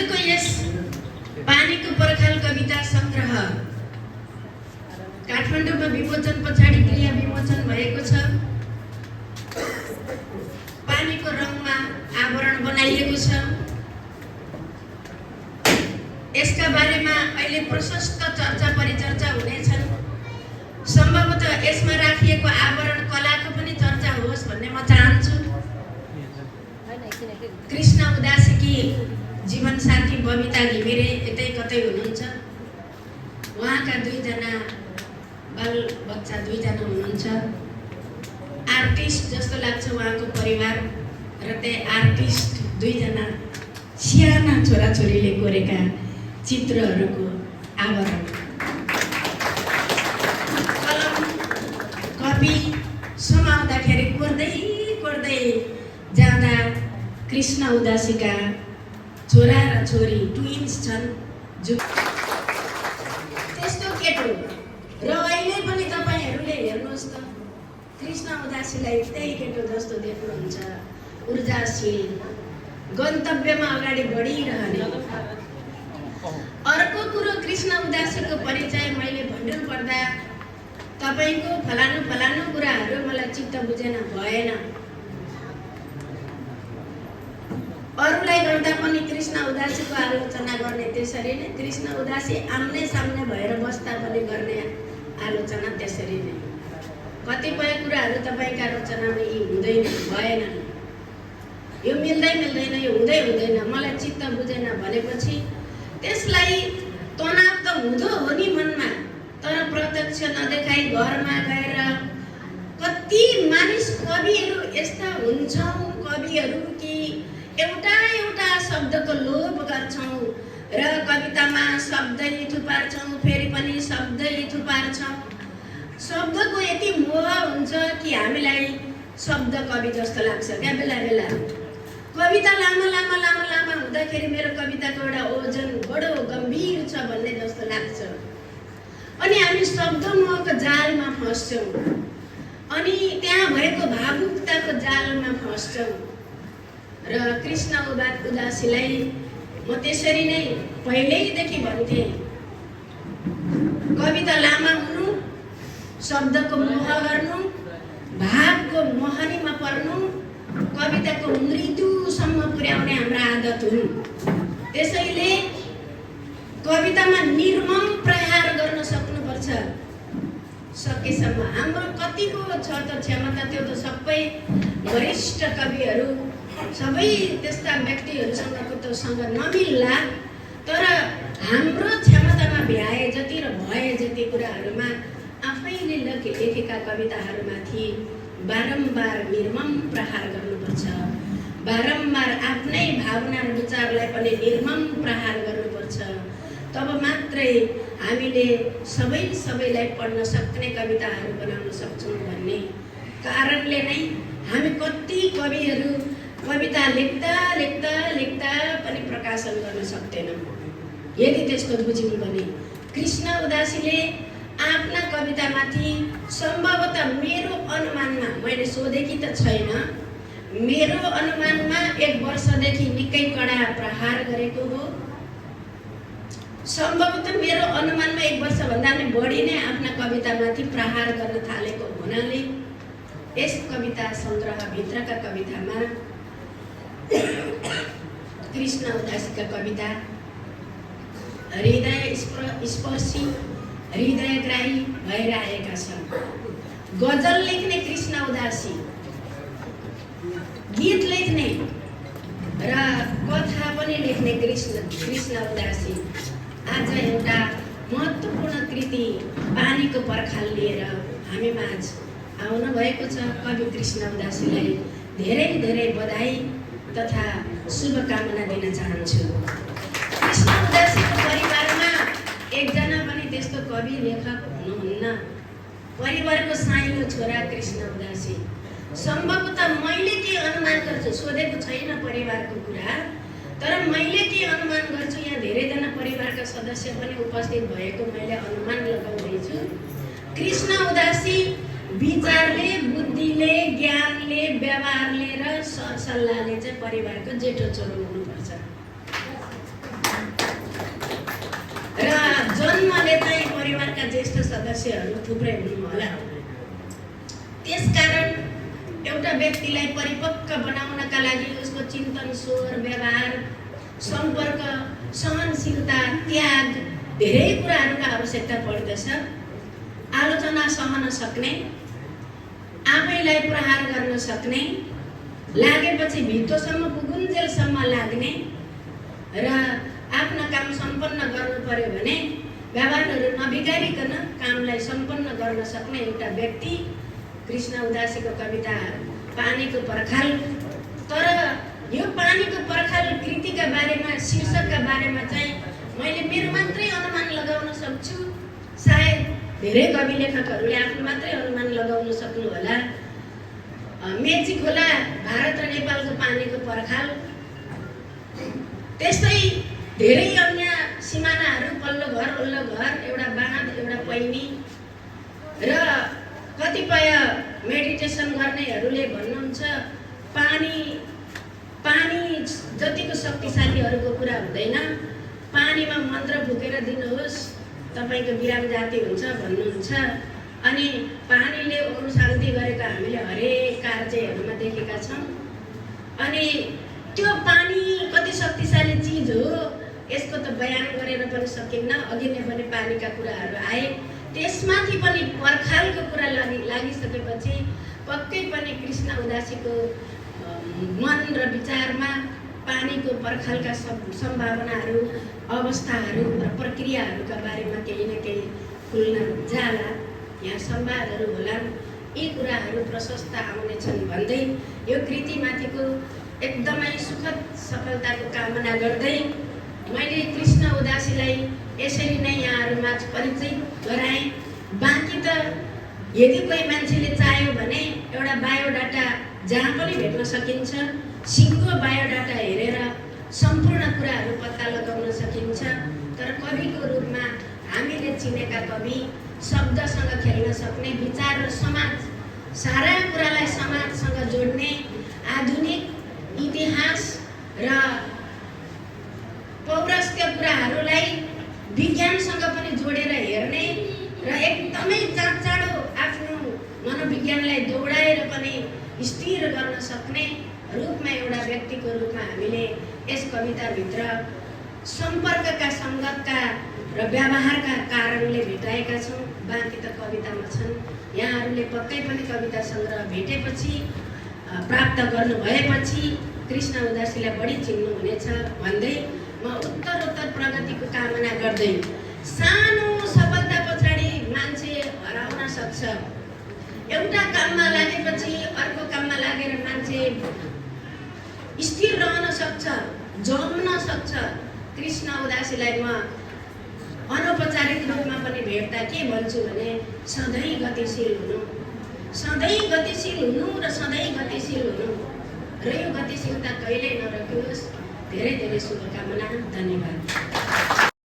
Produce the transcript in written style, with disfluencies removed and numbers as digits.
आजको यस पानीको पर्खाल कविता संग्रह काठमाडौँमा विमोचन पछाडि गृह विमोचन भएको छ। पानीको रङमा आवरण बनाइएको छ। यसका बारेमा अहिले प्रशस्त चर्चा परिचर्चा हुनेछन्। सम्भवतः यसमा राखिएको आवरण कलाको पनि चर्चा होस् भन्ने म चाहन्छु। कृष्ण उदासीकी जीवनसाथी बबिता घिमिरे यतै कतै हुनुहुन्छ। उहाँका दुईजना बाल बच्चा दुईजना हुनुहुन्छ। आर्टिस्ट जस्तो लाग्छ उहाँको परिवार र त्यही आर्टिस्ट दुईजना साना छोराछोरीले कोरेका चित्रहरूको आवरण कलम कपी समाउँदाखेरि कोर्दै जाँदा कृष्ण उदासीका छोरा र छोरी ट्विन्स छन्। त्यस्तो केटो र अहिले पनि तपाईहरूले हेर्नुहोस् त कृष्ण उदासीलाई त्यही केटो जस्तो देख्नुहुन्छ। ऊर्जाशील, गन्तव्यमा अगाडि बढिरहने। अर्को कुरो कृष्ण उदासीको परिचय मैले भन्नु पर्दा तपाईको फलानु कुराहरू मलाई चित्त बुझेन भएन। अरूलाई गर्दा पनि कृष्ण उदासीको आलोचना गर्ने त्यसरी नै, कृष्ण उदासी आम्ने सामने भएर बस्दा पनि गर्ने आलोचना त्यसरी नै। कतिपय कुराहरू तपाईका रचनामा यी हुँदैन भएन, यो मिल्दैन, यो हुँदैन, मलाई चित्त बुझेन भनेपछि त्यसलाई तनाव त हुँदो हो नि मनमा, तर प्रत्यक्ष नदेखाई घरमा गएर कति मानिस कविहरू यस्ता हुन्छौँ कविहरू कि एउटा शब्दको लोभ गर्छौँ र कवितामा शब्दै थुपार्छौँ, फेरि पनि शब्दै थुपार्छौँ। शब्दको यति मोह हुन्छ कि हामीलाई शब्द कवि जस्तो लाग्छ क्या बेला कविता लामा हुँदाखेरि मेरो कविताको एउटा ओजन बडो गम्भीर छ भन्ने जस्तो लाग्छ। अनि हामी शब्द मोहको जालमा फस्छौँ अनि त्यहाँ भएको भावुकताको जालमा फस्छौँ। र कृष्ण उदासीलाई म त्यसरी नै पहिल्यैदेखि भन्थेँ, कविता लामा हुनु, शब्दको मोह गर्नु, भावको मोहनीमा पर्नु, कविताको मृत्युसम्म पुर्याउने हाम्रा आदत हुन्। त्यसैले कवितामा निर्मम प्रहार गर्न सक्नुपर्छ सकेसम्म। हाम्रो कतिको छ त क्षमता, त्यो त सबै वरिष्ठ कविहरू सबै त्यस्ता व्यक्तिहरूसँगको त सँग नमिल्ला, तर हाम्रो क्षमतामा भ्याए जति र भए जति कुराहरूमा आफैले लेखेका कविताहरूमाथि बारम्बार निर्मम प्रहार गर्नुपर्छ। बारम्बार आफ्नै भावना र विचारलाई पनि निर्मम प्रहार गर्नुपर्छ। तब मात्रै हामीले सबैलाई पढ्न सक्ने कविताहरू बनाउन सक्छौँ भन्ने कारणले नै हामी कति कविहरू कविता लेख्दा पनि प्रकाशन गर्न सक्दैनौँ। यदि त्यस्तो बुझ्यौँ भने कृष्ण उदासीले आफ्ना कवितामाथि सम्भवतः मेरो अनुमानमा, मैले सोधेकी त छैन, मेरो अनुमानमा 1 वर्षदेखि निकै कडा प्रहार गरेको हो। सम्भवतः मेरो अनुमानमा 1 वर्षभन्दा पनि बढी नै आफ्ना कवितामाथि प्रहार गर्न थालेको हुनाले यस कविता सङ्ग्रहभित्रका कवितामा कृष्ण उदासीका कविता हृदय स्पर्शी, हृदयग्राही भएर आएका छन्। गजल लेख्ने कृष्ण उदासी, गीत लेख्ने र कथा पनि लेख्ने कृष्ण उदासी आज एउटा महत्त्वपूर्ण कृति पानीको पर्खाल लिएर हामी माझ आउनु भएको छ। कवि कृष्ण उदासीलाई धेरै बधाई तथा शुभकामना दिन चाहन्छु। कृष्ण उदासीको परिवारमा एकजना पनि त्यस्तो कवि लेखक हुनुहुन्न। परिवारको साइलो छोरा कृष्ण उदासी। सम्भवतः मैले के अनुमान गर्छु, सोधेको छैन परिवारको कुरा, तर मैले के अनुमान गर्छु, यहाँ धेरैजना परिवारका सदस्य पनि उपस्थित भएको मैले अनुमान लगाउँदैछु। कृष्ण उदासी विचारले, बुद्धिले, ज्ञानले, व्यवहारले र सरसल्लाहले चाहिँ परिवारको जेठो छोरो हुनुपर्छ। जन्मले चाहिँ परिवारका ज्येष्ठ सदस्यहरू थुप्रै हुनु होला। त्यसकारण एउटा व्यक्तिलाई परिपक्व बनाउनका लागि उसको चिन्तन, स्वर, व्यवहार, सम्पर्क, सहनशीलता, त्याग, धेरै कुराहरूका आवश्यकता पर्दछ। आलोचना सहन सक्ने, आफैलाई प्रहार गर्न सक्ने, लागेपछि भित्तोसम्म पुगुन्जेलसम्म लाग्ने र आफ्नो काम सम्पन्न गर्नु पर्यो भने व्यवहारहरू नबिगारिकन कामलाई सम्पन्न गर्न सक्ने एउटा व्यक्ति कृष्ण उदासीको कविता पानीको पर्खाल। तर यो पानीको पर्खाल कृतिका बारेमा, शीर्षकका बारेमा चाहिँ मैले मेरो मात्रै अनुमान लगाउन सक्छु। सायद धेरै कवि लेखकहरूले आफ्नो मात्रै अनुमान लगाउन सक्नु होला। मेची खोला भारत र नेपालको पानीको पर्खाल, त्यस्तै धेरै अन्य सिमानाहरू, पल्लो घर, ओल्लो घर, एउटा बाँध, एउटा पैनी र कतिपय मेडिटेसन गर्नेहरूले भन्नुहुन्छ पानी जतिको शक्तिशाली अरूको कुरा हुँदैन। पानीमा मन्त्र फुकेर दिनुहोस् तपाईँको विराम जाति हुन्छ भन्नुहुन्छ। अनि पानीले ओम शान्ति गरेको हामीले हरेक कार्यहरूमा देखेका छौँ। अनि त्यो पानी कति शक्तिशाली चिज हो यसको त बयान गरेर पनि सकिन्न। अघि नै पनि पानीका कुराहरू आए, त्यसमाथि पनि पर्खालको कुरा लागिसकेपछि पक्कै पनि कृष्ण उदासीको मन र विचारमा पानीको पर्खालका सम्भावनाहरू, अवस्थाहरू र प्रक्रियाहरूका बारेमा केही न केही खुल्न जाला। यहाँ संवादहरू होलान्। यी कुराहरू प्रशस्त आउनेछन् भन्दै यो कृतिमाथिको एकदमै सुखद सफलताको कामना गर्दै मैले कृष्ण उदासीलाई यसरी नै यहाँहरूमाझ परिचय गराएँ। बाँकी त यदि कोही मान्छेले चाह्यो भने एउटा बायोडाटा जहाँ पनि भेट्न सकिन्छ। सिङ्गो बायोडाटा हेरेर सम्पूर्ण कुराहरू पत्ता लगाउन सकिन्छ। तर कविको रूपमा हामीले चिनेका कवि, शब्दसँग खेल्न सक्ने, विचार र समाज, सारा कुरालाई समाजसँग जोड्ने, आधुनिक इतिहास र पौरस्त्य कुराहरूलाई विज्ञानसँग पनि जोडेर हेर्ने र एकदमै चाँडो आफ्नो मनोविज्ञानलाई दौडाएर पनि स्थिर गर्न सक्ने रूपमा एउटा व्यक्तिको रूपमा हामीले यस कविताभित्र सम्पर्कका, सङ्गतका र व्यवहारका कारणले भेटाएका छौँ। बाँकी त कवितामा छन्। यहाँहरूले पक्कै पनि कविता सङ्ग्रह भेटेपछि, प्राप्त गर्नुभएपछि कृष्ण उदासीलाई बढी चिन्नुहुनेछ भन्दै म उत्तरोत्तर प्रगतिको कामना गर्दै, सानो सफलता पछाडि मान्छे हराउन सक्छ। एउटा काममा लागेपछि अर्को काममा लागेर मान्छे स्थिर रहन सक्छ, जम्न सक्छ। कृष्ण उदासीलाई म अनौपचारिक रूपमा पनि भेट्दा के भन्छु भने सधैँ गतिशील हुनु, सधैँ गतिशील हुनु र सधैँ गतिशील हुनु र यो गतिशीलता कहिल्यै नरोकियोस्। धेरै धेरै शुभकामना। धन्यवाद।